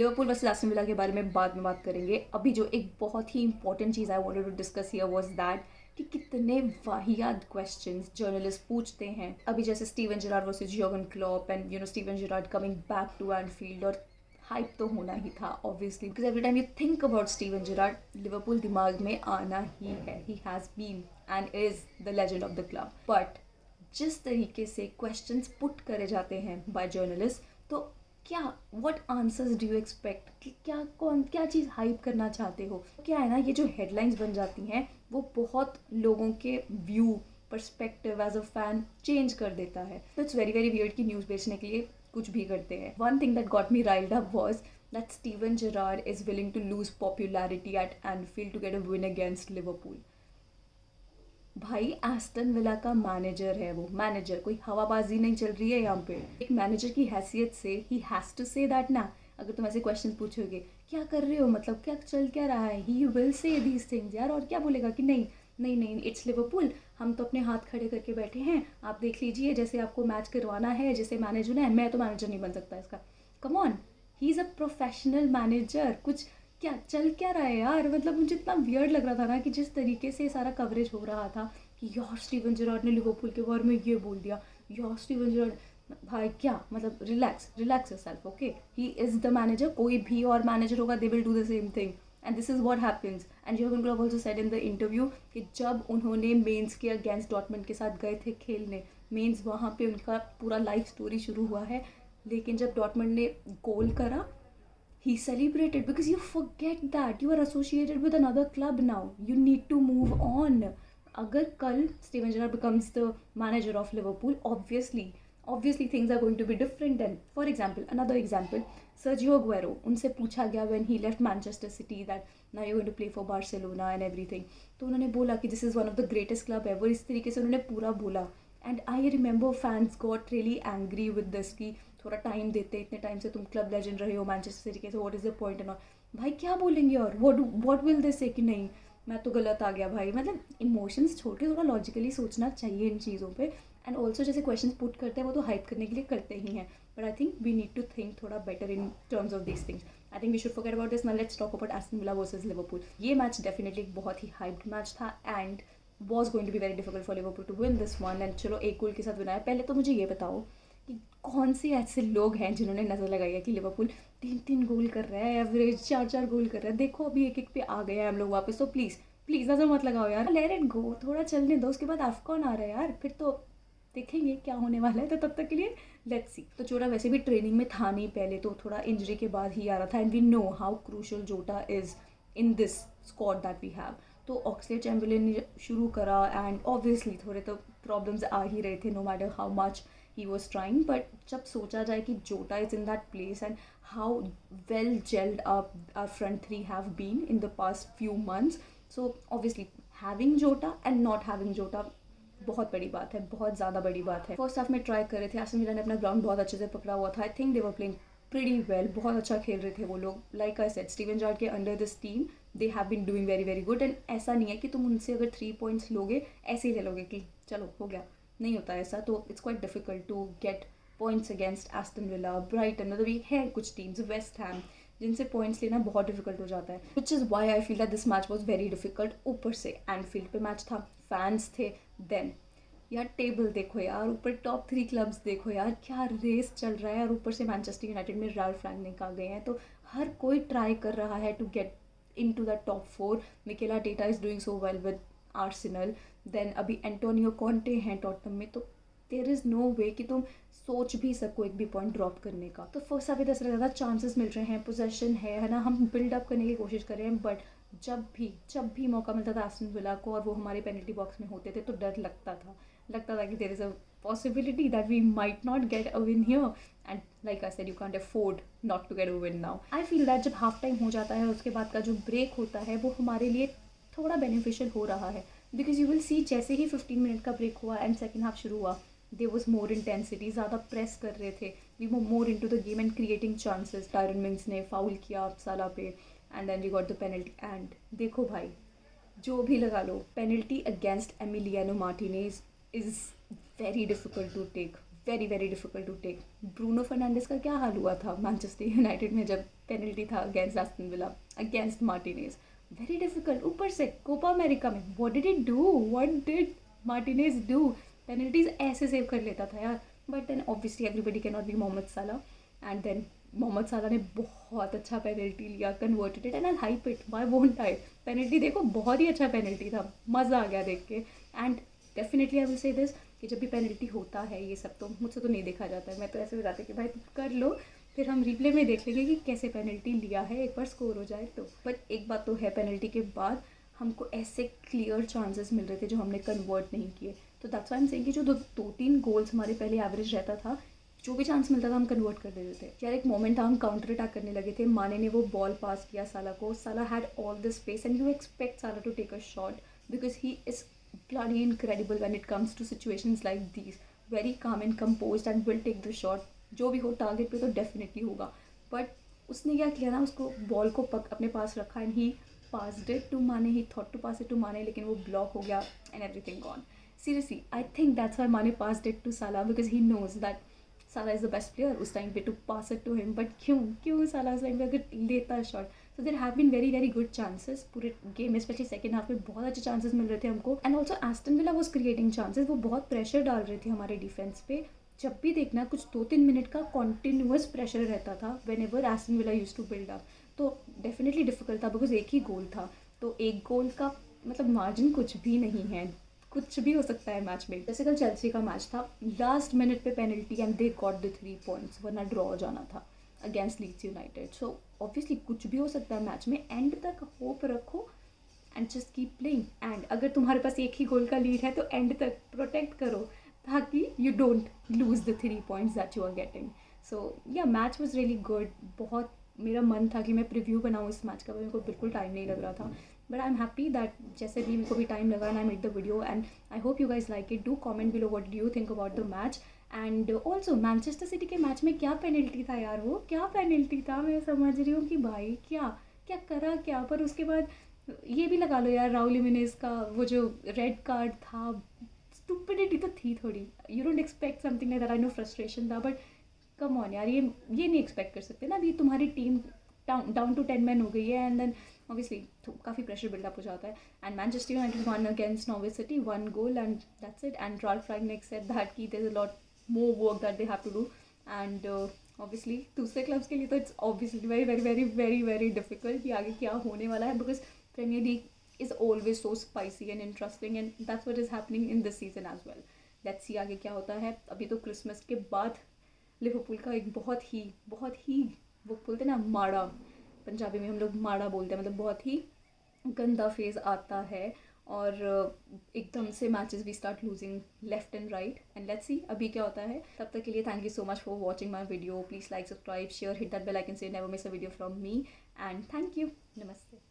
Liverpool versus Aston villa के बारे में बाद में बात करेंगे। अभी जो एक बहुत ही इंपॉर्टेंट चीज़ I wanted to discuss here was that कि कितने वाहियात क्वेश्चंस जर्नलिस्ट पूछते हैं। अभी जैसे Steven Gerrard versus Jurgen Klopp and Steven Gerrard coming back to Anfield, और हाइप तो होना ही था obviously, because every time you think about Steven Gerrard Liverpool दिमाग में आना ही है। He has been and is the legend of the club. But जिस तरीके से क्वेश्चंस पुट करे जाते हैं बाय जर्नलिस्ट, तो क्या what answers do you expect कि क्या चीज़ हाइप करना चाहते हो। क्या है ना, ये जो हेडलाइंस बन जाती हैं वो बहुत लोगों के view perspective as a fan change कर देता है। तो इट्स वेरी वेरी वियर्ड कि न्यूज़ बेचने के लिए कुछ भी करते हैं। One thing that got me riled up was that Steven Gerrard is willing to lose popularity at Anfield to get a win against Liverpool. भाई एस्टन विला का मैनेजर है वो, मैनेजर, कोई हवाबाजी नहीं चल रही है यहाँ पे। एक मैनेजर की हैसियत से ही हैज़ टू से दैट ना। अगर तुम ऐसे क्वेश्चन पूछोगे क्या कर रहे हो, मतलब क्या चल क्या रहा है, he will say these things यार। और क्या बोलेगा कि नहीं नहीं नहीं इट्स लिवरपूल, हम तो अपने हाथ खड़े करके बैठे हैं, आप देख लीजिए जैसे आपको मैच करवाना है, जैसे मैनेजर है, मैं तो मैनेजर नहीं बन सकता इसका। Come on, he is a professional manager. कुछ क्या चल क्या रहा है यार। मतलब मुझे इतना वियर्ड लग रहा था ना कि जिस तरीके से सारा कवरेज हो रहा था कि यार स्टीवन जेरार्ड ने लिवरपूल के बारे में ये बोल दिया, यार स्टीवन जेरार्ड। भाई क्या मतलब, relax yourself, okay. He is the manager, कोई भी और मैनेजर होगा they will do the same thing and this is what happens. And Jurgen Klopp also said in the interview कि जब उन्होंने मेंस के अगेंस्ट डॉर्टमुंड के साथ गए थे खेलने, मेंस वहाँ पे उनका पूरा लाइफ स्टोरी शुरू हुआ है, लेकिन जब डॉर्टमुंड ने गोल करा he celebrated because you forget that you are associated with another club now. You need to move on. अगर कल Steven Gerrard becomes the manager of Liverpool, obviously things are going to be different then. For example, another example, Sergio Aguero, उनसे पूछा गया when he left Manchester City that now you're going to play for Barcelona and everything, तो उन्होंने बोला कि this is one of the greatest club ever, इस तरीके से उन्होंने पूरा बोला। And I remember fans got really angry with this कि थोड़ा टाइम देते, इतने टाइम से तुम क्लब लेजेंड रहे हो मैनचेस्टर सिटी के, what is the point and all. भाई क्या बोलेंगे और व्हाट विल दे से कि नहीं मैं तो गलत आ गया भाई। मतलब इमोशंस छोड़ के थोड़ा लॉजिकली सोचना चाहिए इन चीज़ों पे। एंड ऑल्सो जैसे क्वेश्चन पुट करते हैं वो तो हाइप करने के लिए करते ही हैं, but I think we need to think थोड़ा better in terms of this things. I think we should forget about this. Now let's talk about Aston Villa versus Liverpool. ये मैच डेफिनेटली एक बहुत ही हाइप्ड मैच था and was going to be very difficult for Liverpool to win this one, and चलो एक गोल के साथ win आया। पहले तो मुझे ये बताओ कि कौन से ऐसे लोग हैं जिन्होंने नज़र लगाई है कि लिवरपूल 3-3 गोल कर रहा है, एवरेज 4-4 गोल कर रहा है। देखो अभी एक पे आ गए हैं हम लोग वापस, तो प्लीज़ नज़र मत लगाओ यार, लेट इट गो, थोड़ा चलने दो। उसके बाद अफकॉन आ रहा है यार, फिर तो देखेंगे क्या होने वाला है, तो तब तक के लिए लेट्स सी। तो जोटा वैसे भी ट्रेनिंग में था नहीं पहले, तो थोड़ा इंजरी के बाद ही आ रहा था, and we know how crucial Jota is in this squad that we have. तो ऑक्सलेड चैम्बरलेन ने शुरू करा एंड ऑब्वियसली थोड़े तो प्रॉब्लम्स आ ही रहे थे no matter how much he was trying. But जब सोचा जाए कि Jota is in that place and how well gelled our front three have been in the past few months, so obviously having Jota and not having Jota बहुत बड़ी बात है, बहुत ज़्यादा बड़ी बात है। फर्स्ट हाफ में ट्राई कर रहे थे, एस्टन विला ने अपना ग्राउंड बहुत अच्छे से पकड़ा हुआ था। I think they were playing pretty well, बहुत अच्छा खेल रहे थे वो लोग। Like I said, Steven Gerrard के under this team they have been doing very very good. And ऐसा नहीं है कि तुम उनसे अगर 3 पॉइंट्स लोगे ऐसे ही ले लोगे कि चलो हो गया, नहीं होता ऐसा। तो it's quite difficult to get points against Aston Villa, Brighton, मतलब ये है कुछ टीम्स, वेस्ट हैम, जिनसे पॉइंट्स लेना बहुत डिफिकल्ट हो जाता है, which is why I feel that this match was very difficult. ऊपर से एनफील्ड पे मैच था, फैंस थे, देन यार टेबल देखो यार, ऊपर टॉप 3 क्लब्स देखो यार, क्या रेस चल रहा है। और ऊपर से मैनचेस्टर यूनाइटेड में राल्फ रैंगनिक आ गए हैं, तो हर कोई ट्राई कर रहा है to get into the top 4। Mikel Arteta is doing so well with Arsenal, then अभी एंटोनियो कॉन्टे हैं टॉटनहम में, तो देयर इज़ नो वे कि तुम सोच भी सको एक भी पॉइंट ड्रॉप करने का। तो फर्स्ट अभी 10 ज़्यादा चांसेस मिल रहे हैं, पोजेशन है ना, हम बिल्डअप करने की कोशिश कर रहे हैं, बट जब भी मौका मिलता था एस्टन विला को और वो हमारे पेनल्टी बॉक्स में होते थे, तो डर लगता था कि there is a possibility that we might not get a win here, and like I said, you can't afford not to get a win now. I feel that जब हाफ टाइम हो जाता है उसके बाद का जो ब्रेक होता है वो हमारे लिए थोड़ा बेनिफिशियल हो रहा है, बिकॉज यू विल सी जैसे ही 15 मिनट का ब्रेक हुआ एंड सेकेंड हाफ शुरू हुआ, देयर वाज मोर इंटेंसिटी, ज़्यादा प्रेस कर रहे थे, we were more into the game and creating chances. Tyrone Mings ने फाउल किया साला पे and then we got the penalty. And देखो भाई, जो भी लगा लो, penalty against Emiliano Martinez is very difficult to take, very very difficult to take. Bruno Fernandes का क्या हाल हुआ था मैनचेस्टर यूनाइटेड में जब पेनल्टी था against Aston Villa, against Martinez, very difficult, ऊपर से कोपा अमेरिका में what did Martinez do, penalties ऐसे सेव कर लेता था यार. But then obviously everybody can not be Mohamed Salah, and then Mohammad साला ने बहुत अच्छा पेनल्टी लिया, converted it, and I hype it, why won't I. Penalty देखो, बहुत ही अच्छा पेनल्टी था, मज़ा आ गया देख के. And definitely I will say this कि जब भी पेनल्टी होता है ये सब, तो मुझसे तो नहीं देखा जाता है, मैं तो ऐसे हो जाता है कि भाई तुम कर लो, फिर हम रिप्ले में देख लेंगे कि कैसे पेनल्टी लिया है, एक बार स्कोर हो जाए तो. बट एक बात तो है, पेनल्टी के बाद हमको ऐसे क्लियर चांसेस मिल रहे थे जो हमने कन्वर्ट नहीं किए. तो that's why I am saying कि जो 2-3 गोल्स हमारे पहले एवरेज रहता था, जो भी चांस मिलता था हम कन्वर्ट कर देते थे. यार एक मोमेंट था, हम काउंटर अटैक करने लगे थे, माने ने वो बॉल पास किया साला को, Salah had all the space and you expect Salah to take a shot because he is bloody incredible when it comes to situations like these, very calm and composed and will take the shot. जो भी हो target पे तो definitely होगा. But उसने क्या किया ना, उसको बॉल को अपने पास रखा and he passed it to Mane, he thought to pass it to Mane, लेकिन वो ब्लॉक हो गया and everything gone. Seriously I think that's why Mane passed it to Salah because he knows that Salah is the best player उस time पे to pass it to him. But क्यों Salah उस time पे अगर लेता है shot. So there have been very good chances पूरे game में, स्पेशली सेकंड हाफ में बहुत अच्छे चांसेस मिल रहे थे हमको. And also Aston villa was creating chances, वो बहुत प्रेशर डाल रहे थे हमारे डिफेंस पे. जब भी देखना कुछ 2-3 मिनट का कॉन्टिन्यूस प्रेशर रहता था whenever Aston Villa use to build up. तो डेफिनेटली डिफिकल्ट था बिकॉज एक ही गोल था, तो एक गोल का मतलब मार्जिन कुछ भी नहीं है, कुछ भी हो सकता है मैच में. जैसे कल चेल्सी का मैच था, लास्ट मिनट पे penalty and they got the 3 points, वरना ड्रॉ हो जाना था against Leeds United. So obviously कुछ भी हो सकता है मैच में, एंड तक होप रखो and just keep playing. And अगर तुम्हारे पास एक ही गोल का लीड है तो एंड तक प्रोटेक्ट करो ताकि you don't lose the 3 points that you are getting. So या मैच वॉज रियली गुड. बहुत मेरा मन था कि मैं प्रिव्यू बनाऊँ इस मैच का, मेरे को बिल्कुल टाइम नहीं लग रहा था. But I am happy that जैसे भी मेरे को भी टाइम लगा and I made the video, and I hope you guys like it. Do comment below what do you think about the match. And also Manchester city के match में क्या penalty था यार, वो क्या पेनल्टी था. मैं समझ रही हूँ कि भाई क्या क्या करा क्या, पर उसके बाद ये भी लगा लो यार, राहुल जिमेनेज़ का वो जो रेड कार्ड था, स्टुपिडिटी तो थी थोड़ी. You don't expect something like that, I know frustration था, बट कम ऑन यार, ये नहीं एक्सपेक्ट कर सकते ना. अभी तुम्हारी टीम डाउन टू 10 मैन हो गई है, एंड देन ऑब्वियसली काफ़ी प्रेशर बिल्डअप हो जाता है. And Manchester United one against Norwich City, 1 goal and that's it. And Ralf Rangnick said that कि there is a lot more work that they have to do. And obviously दूसरे clubs के लिए तो it's obviously very difficult कि आगे क्या होने वाला है, because Premier League is always so spicy and interesting, and that's what is happening in this season as well. Let's see आगे क्या होता है. अभी तो क्रिसमस के बाद लिवरपूल का एक बहुत ही वो बोलते हैं ना माड़ा, पंजाबी में हम लोग माड़ा बोलते हैं, मतलब बहुत ही गंदा फेज़ आता है, और एकदम से matches we start losing left and right. And let's see अभी क्या होता है. तब तक के लिए thank you so much for watching my video. Please like, subscribe, share, hit that bell icon, so you never miss a video from me. And thank you. नमस्ते.